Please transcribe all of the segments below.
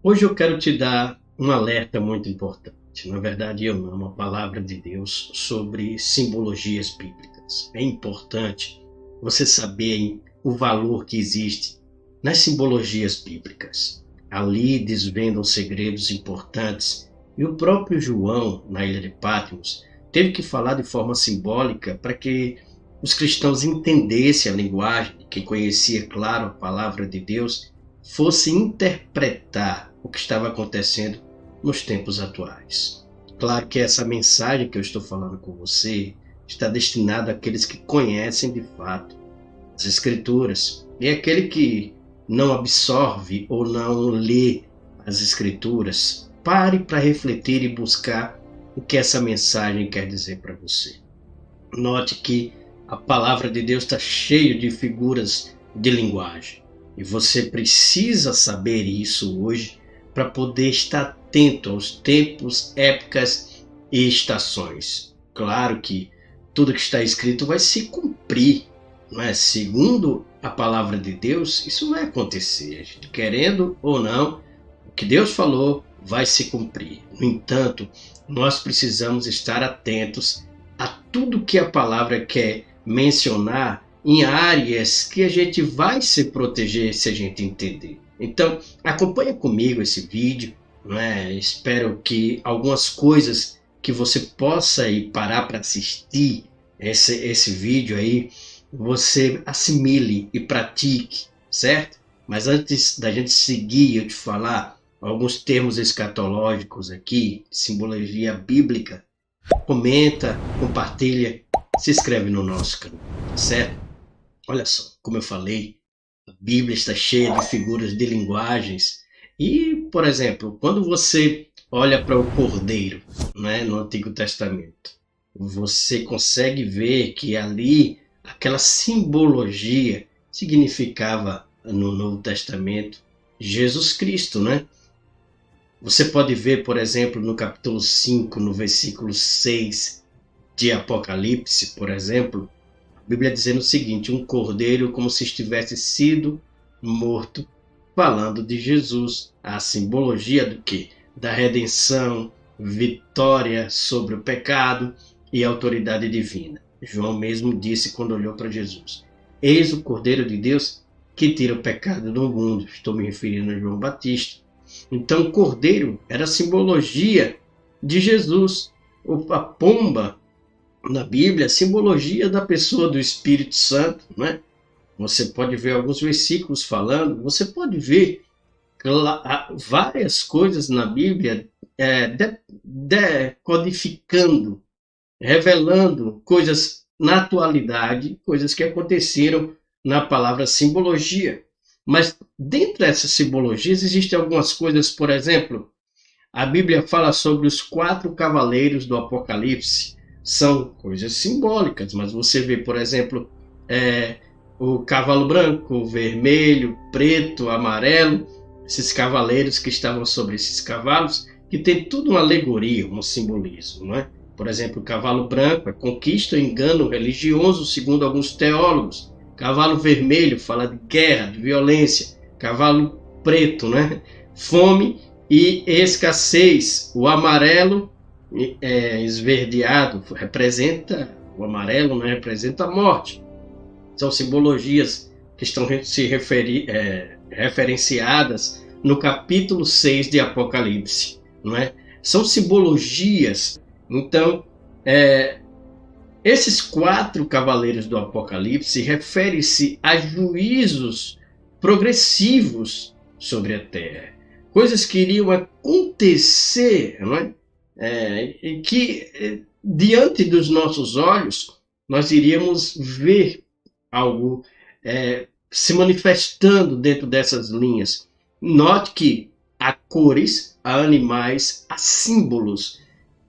Hoje eu quero te dar um alerta muito importante. Na verdade, eu não, uma palavra de Deus sobre simbologias bíblicas. É importante você saber o valor que existe nas simbologias bíblicas. Ali desvendam segredos importantes e o próprio João, na ilha de Patmos, teve que falar de forma simbólica para que os cristãos entendessem a linguagem de quem conhecia, claro, a palavra de Deus, fosse interpretar o que estava acontecendo nos tempos atuais. Claro que essa mensagem que eu estou falando com você está destinada àqueles que conhecem de fato as Escrituras. E aquele que não absorve ou não lê as Escrituras, pare para refletir e buscar o que essa mensagem quer dizer para você. Note que a palavra de Deus está cheia de figuras de linguagem. E você precisa saber isso hoje para poder estar atento aos tempos, épocas e estações. Claro que tudo que está escrito vai se cumprir, não é? Segundo a palavra de Deus, isso vai acontecer. A gente, querendo ou não, o que Deus falou vai se cumprir. No entanto, nós precisamos estar atentos a tudo que a palavra quer mencionar em áreas que a gente vai se proteger se a gente entender. Então, acompanha comigo esse vídeo, né? Espero que algumas coisas que você possa ir parar para assistir esse vídeo aí, você assimile e pratique, certo? Mas antes da gente seguir, eu te falar alguns termos escatológicos aqui, simbologia bíblica, comenta, compartilha, se inscreve no nosso canal, certo? Olha só, como eu falei, a Bíblia está cheia de figuras de linguagens. E, por exemplo, quando você olha para o Cordeiro, né, no Antigo Testamento, você consegue ver que ali aquela simbologia significava no Novo Testamento Jesus Cristo, né? Você pode ver, por exemplo, no capítulo 5, no versículo 6 de Apocalipse, por exemplo, a Bíblia dizendo o seguinte: um cordeiro como se tivesse sido morto, falando de Jesus. A simbologia do quê? Da redenção, vitória sobre o pecado e autoridade divina. João mesmo disse quando olhou para Jesus: eis o Cordeiro de Deus que tira o pecado do mundo. Estou me referindo a João Batista. Então o cordeiro era a simbologia de Jesus. A pomba na Bíblia, simbologia da pessoa do Espírito Santo, né? Você pode ver alguns versículos falando, você pode ver várias coisas na Bíblia decodificando, revelando coisas na atualidade, coisas que aconteceram na palavra simbologia. Mas dentro dessas simbologias existem algumas coisas, por exemplo, a Bíblia fala sobre os 4 cavaleiros do Apocalipse. São coisas simbólicas, mas você vê, por exemplo, o cavalo branco, vermelho, preto, amarelo, esses cavaleiros que estavam sobre esses cavalos, que tem tudo uma alegoria, um simbolismo, não é? Por exemplo, o cavalo branco é conquista ou engano religioso, segundo alguns teólogos. Cavalo vermelho fala de guerra, de violência. Cavalo preto, né? Fome e escassez. O amarelo esverdeado representa, o amarelo, né, representa a morte. São simbologias que estão referenciadas no capítulo 6 de Apocalipse, não é? São simbologias. Então, esses 4 cavaleiros do Apocalipse referem-se a juízos progressivos sobre a terra, coisas que iriam acontecer, não é? E que diante dos nossos olhos nós iríamos ver algo se manifestando dentro dessas linhas. Note que há cores, há animais, há símbolos.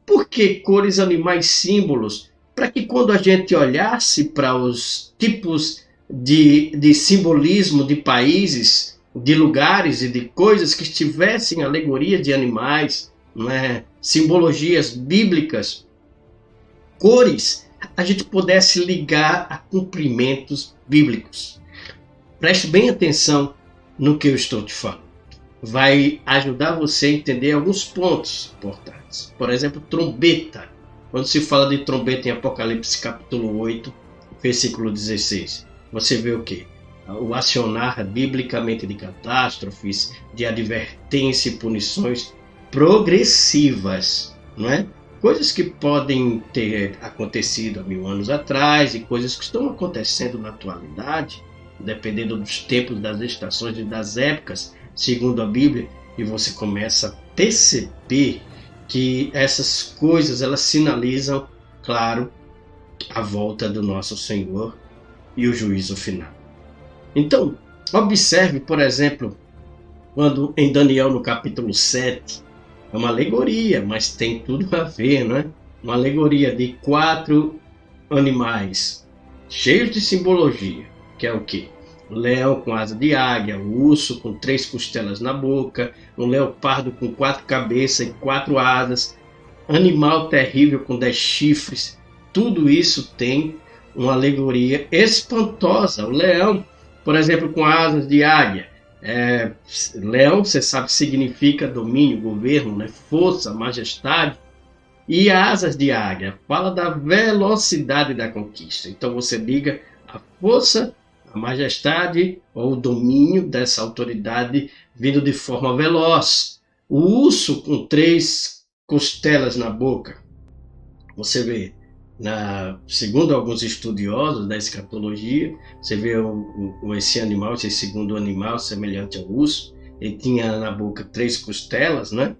Por que cores, animais, símbolos? Para que quando a gente olhasse para os tipos de simbolismo de países, de lugares e de coisas que estivessem alegoria de animais, não é? Simbologias bíblicas, cores, a gente pudesse ligar a cumprimentos bíblicos. Preste bem atenção no que eu estou te falando. vai ajudar você a entender alguns pontos importantes. Por exemplo, trombeta. Quando se fala de trombeta em Apocalipse capítulo 8, versículo 16, você vê o quê? O acionar biblicamente de catástrofes, de advertência e punições progressivas, não é? Coisas que podem ter acontecido há 1000 anos atrás e coisas que estão acontecendo na atualidade, dependendo dos tempos, das estações e das épocas, segundo a Bíblia, e você começa a perceber que essas coisas elas sinalizam, claro, a volta do nosso Senhor e o juízo final. Então, observe, por exemplo, quando em Daniel no capítulo 7, é uma alegoria, mas tem tudo a ver, não é? Uma alegoria de 4 animais, cheios de simbologia, que é o quê? Um leão com asa de águia, um urso com 3 costelas na boca, um leopardo com 4 cabeças e 4 asas, animal terrível com 10 chifres. Tudo isso tem uma alegoria espantosa. O leão, por exemplo, com asas de águia. Leão, você sabe, significa domínio, governo, né? Força, majestade. E asas de águia fala da velocidade da conquista. Então você liga a força, a majestade ou o domínio dessa autoridade vindo de forma veloz. O urso com 3 costelas na boca. Você vê, segundo alguns estudiosos da escatologia, você vê esse animal, esse segundo animal semelhante ao urso. Ele tinha na boca 3 costelas, né?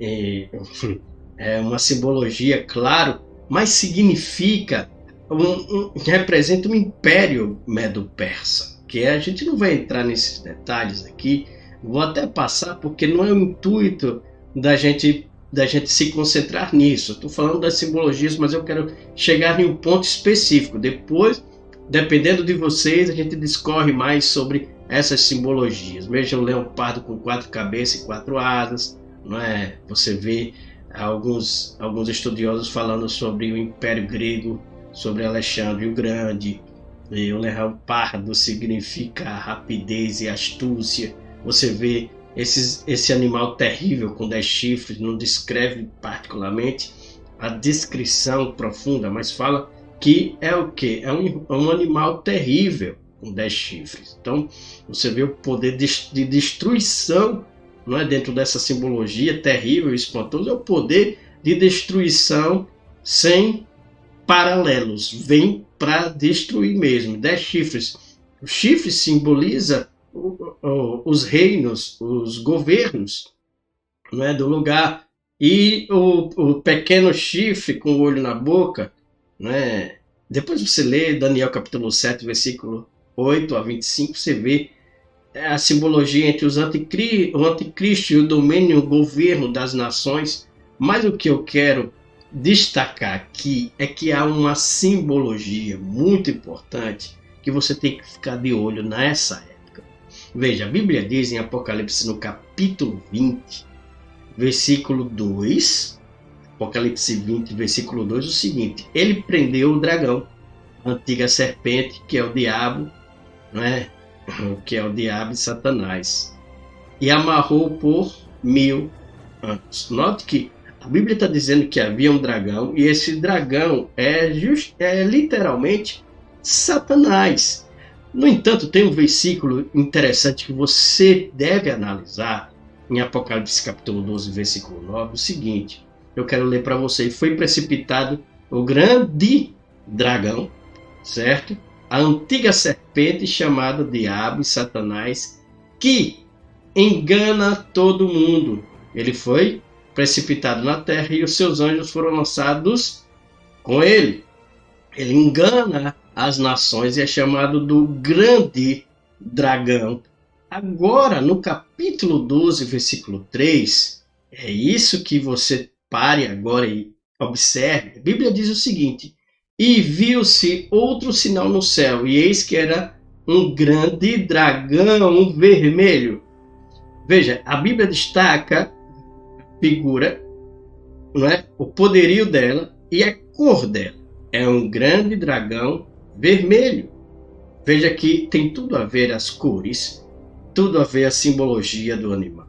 É uma simbologia, claro, mas significa representa um império medo-persa, que a gente não vai entrar nesses detalhes aqui, vou até passar porque não é o intuito da gente se concentrar nisso. Estou falando das simbologias, mas eu quero chegar em um ponto específico. Depois, dependendo de vocês, a gente discorre mais sobre essas simbologias. Veja o leopardo com 4 cabeças e 4 asas, não é? Você vê alguns estudiosos falando sobre o Império Grego, sobre Alexandre o Grande, e o leopardo significa rapidez e astúcia. Você vê esse animal terrível com 10 chifres, não descreve particularmente a descrição profunda, mas fala que é o quê? É um animal terrível com 10 chifres. Então você vê o poder de destruição, não é? Dentro dessa simbologia terrível e espantosa, é o poder de destruição sem paralelos, vem para destruir mesmo. 10 chifres. O chifre simboliza os reinos, os governos, não é, do lugar. E o pequeno chifre com o olho na boca, não é? Depois você lê Daniel capítulo 7, versículo 8 a 25, você vê a simbologia entre o anticristo e o domínio, o governo das nações. Mas o que eu quero destacar aqui é que há uma simbologia muito importante que você tem que ficar de olho nessa época. Veja, a Bíblia diz em Apocalipse no capítulo 20, versículo 2, Apocalipse 20, versículo 2, o seguinte: ele prendeu o dragão, a antiga serpente, que é o diabo, não é? Que é o diabo e Satanás, e amarrou por 1000 anos. Note que a Bíblia está dizendo que havia um dragão, e esse dragão é literalmente Satanás. No entanto, tem um versículo interessante que você deve analisar em Apocalipse capítulo 12, versículo 9, o seguinte, eu quero ler para você: e foi precipitado o grande dragão, certo? A antiga serpente chamada Diabo e Satanás, que engana todo mundo. Ele foi precipitado na terra e os seus anjos foram lançados com ele. Ele engana as nações e é chamado do grande dragão. Agora, no capítulo 12, versículo 3, é isso que você pare agora e observe. A Bíblia diz o seguinte: e viu-se outro sinal no céu, e eis que era um grande dragão vermelho. Veja, a Bíblia destaca a figura, não é? O poderio dela e a cor dela. É um grande dragão vermelho. Veja que tem tudo a ver as cores, tudo a ver a simbologia do animal.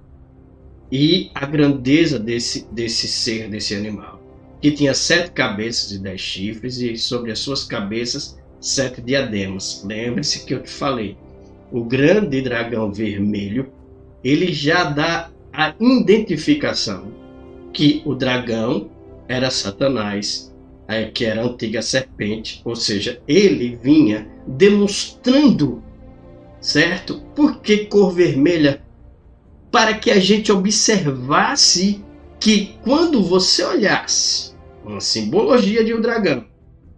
e a grandeza desse ser, desse animal, que tinha 7 cabeças e 10 chifres, e sobre as suas cabeças 7 diademas. Lembre-se que eu te falei, o grande dragão vermelho, ele já dá a identificação que o dragão era Satanás, que era a antiga serpente, ou seja, ele vinha demonstrando, certo? Por que cor vermelha? Para que a gente observasse que quando você olhasse uma simbologia de um dragão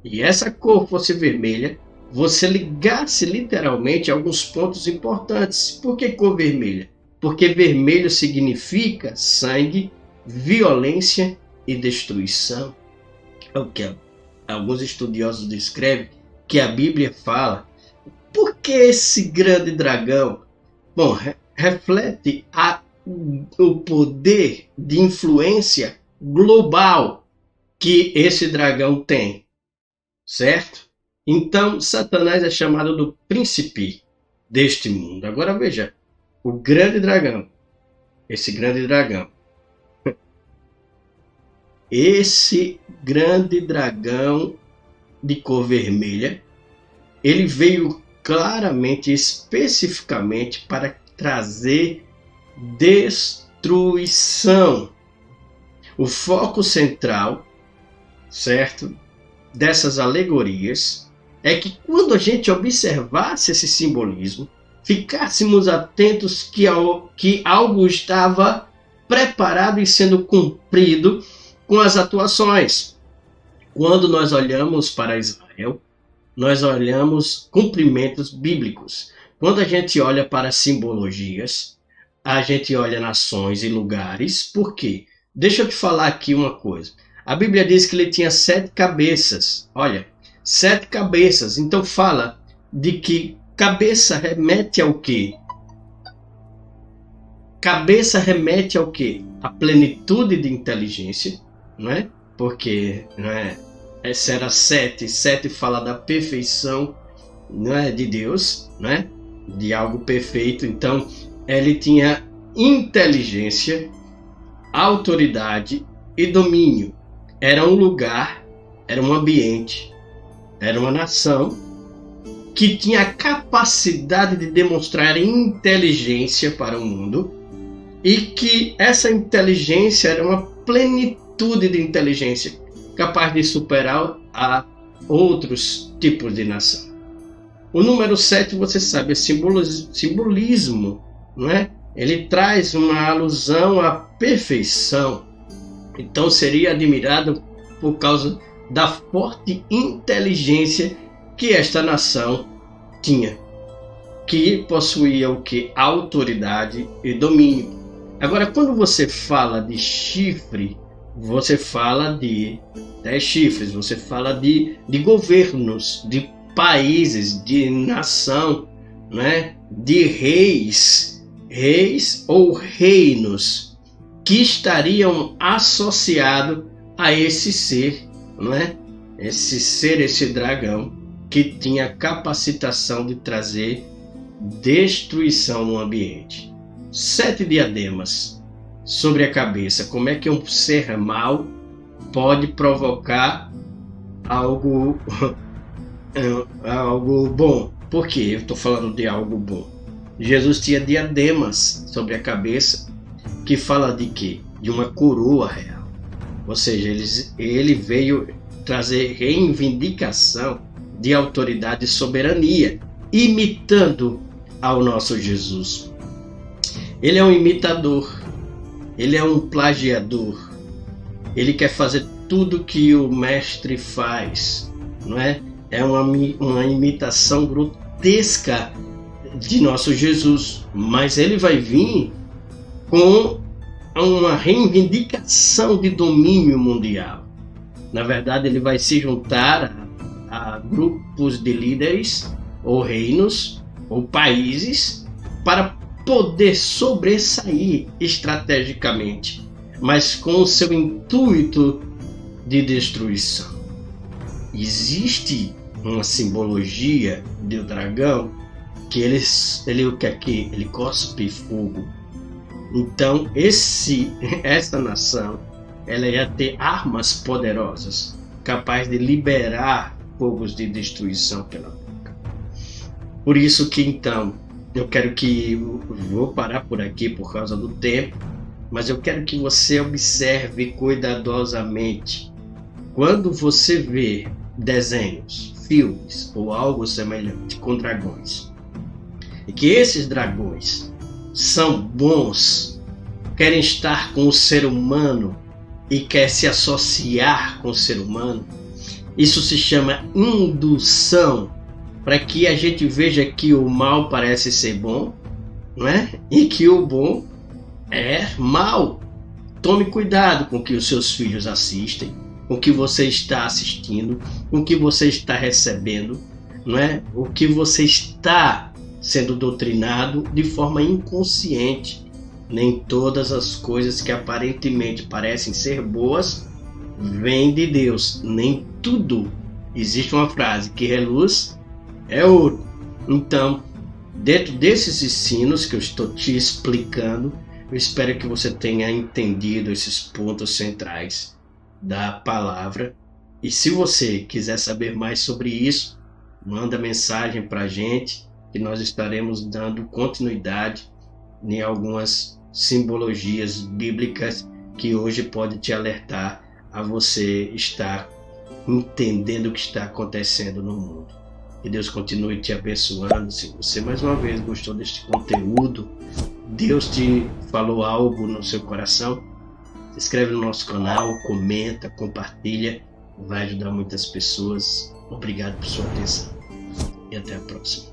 e essa cor fosse vermelha, você ligasse literalmente alguns pontos importantes. Por que cor vermelha? Porque vermelho significa sangue, violência e destruição. É o que alguns estudiosos descrevem que a Bíblia fala. Por que esse grande dragão? Bom, reflete o poder de influência global que esse dragão tem, certo? Então, Satanás é chamado do príncipe deste mundo. Agora veja, o grande dragão, esse grande dragão de cor vermelha, ele veio claramente, especificamente para trazer destruição. O foco central, certo, dessas alegorias é que quando a gente observasse esse simbolismo, ficássemos atentos que algo estava preparado e sendo cumprido com as atuações. Quando nós olhamos para Israel, nós olhamos cumprimentos bíblicos. Quando a gente olha para simbologias, a gente olha nações e lugares. Por quê? Deixa eu te falar aqui uma coisa. A Bíblia diz que ele tinha 7 cabeças. Olha, 7 cabeças. Então fala de que cabeça remete ao quê? Cabeça remete ao quê? A plenitude de inteligência, não é? Porque, não é? Essa era 7. 7 fala da perfeição, não é, de Deus, não é? De algo perfeito. Então, ele tinha inteligência, autoridade e domínio. Era um lugar, era um ambiente, era uma nação que tinha a capacidade de demonstrar inteligência para o mundo, e que essa inteligência era uma plenitude de inteligência capaz de superar a outros tipos de nação. O número 7, você sabe, é simbolismo, não é? Ele traz uma alusão à perfeição. Então seria admirado por causa da forte inteligência que esta nação tinha, que possuía o que? Autoridade e domínio. Agora, quando você fala de chifre, você fala de 10 chifres, você fala de governos, de países, de nação, né? De reis ou reinos que estariam associados a esse ser, não é? Esse ser, esse dragão, que tinha capacitação de trazer destruição no ambiente. 7 diademas sobre a cabeça. Como é que um ser mau pode provocar algo bom? Por que eu estou falando de algo bom? Jesus tinha diademas sobre a cabeça, que fala de quê? De uma coroa real. Ou seja, ele veio trazer reivindicação de autoridade e soberania, imitando ao nosso Jesus. Ele é um imitador, ele é um plagiador, ele quer fazer tudo que o mestre faz, não é? É uma imitação grotesca de nosso Jesus, mas ele vai vir com uma reivindicação de domínio mundial. Na verdade, ele vai se juntar a grupos de líderes, ou reinos, ou países, para poder sobressair estrategicamente, mas com o seu intuito de destruição. Existe uma simbologia do dragão que ele cospe fogo. Então, essa nação, ela ia ter armas poderosas, capazes de liberar fogos de destruição pela boca. Por isso que, então, vou parar por aqui por causa do tempo, mas eu quero que você observe cuidadosamente. Quando você vê desenhos, filmes ou algo semelhante com dragões, e que esses dragões são bons, querem estar com o ser humano e quer se associar com o ser humano, isso se chama indução, para que a gente veja que o mal parece ser bom, não é? E que o bom é mal. Tome cuidado com o que os seus filhos assistem, com o que você está assistindo, com o que você está recebendo, não é? O que você está sendo doutrinado de forma inconsciente. Nem todas as coisas que aparentemente parecem ser boas vêm de Deus. Nem tudo. Existe uma frase que reluz é ouro. Então, dentro desses ensinos que eu estou te explicando, eu espero que você tenha entendido esses pontos centrais da palavra. E se você quiser saber mais sobre isso, manda mensagem para a gente, que nós estaremos dando continuidade em algumas simbologias bíblicas que hoje pode te alertar a você estar entendendo o que está acontecendo no mundo. Que Deus continue te abençoando. Se você mais uma vez gostou deste conteúdo, Deus te falou algo no seu coração, se inscreve no nosso canal, comenta, compartilha, vai ajudar muitas pessoas. Obrigado por sua atenção e até a próxima.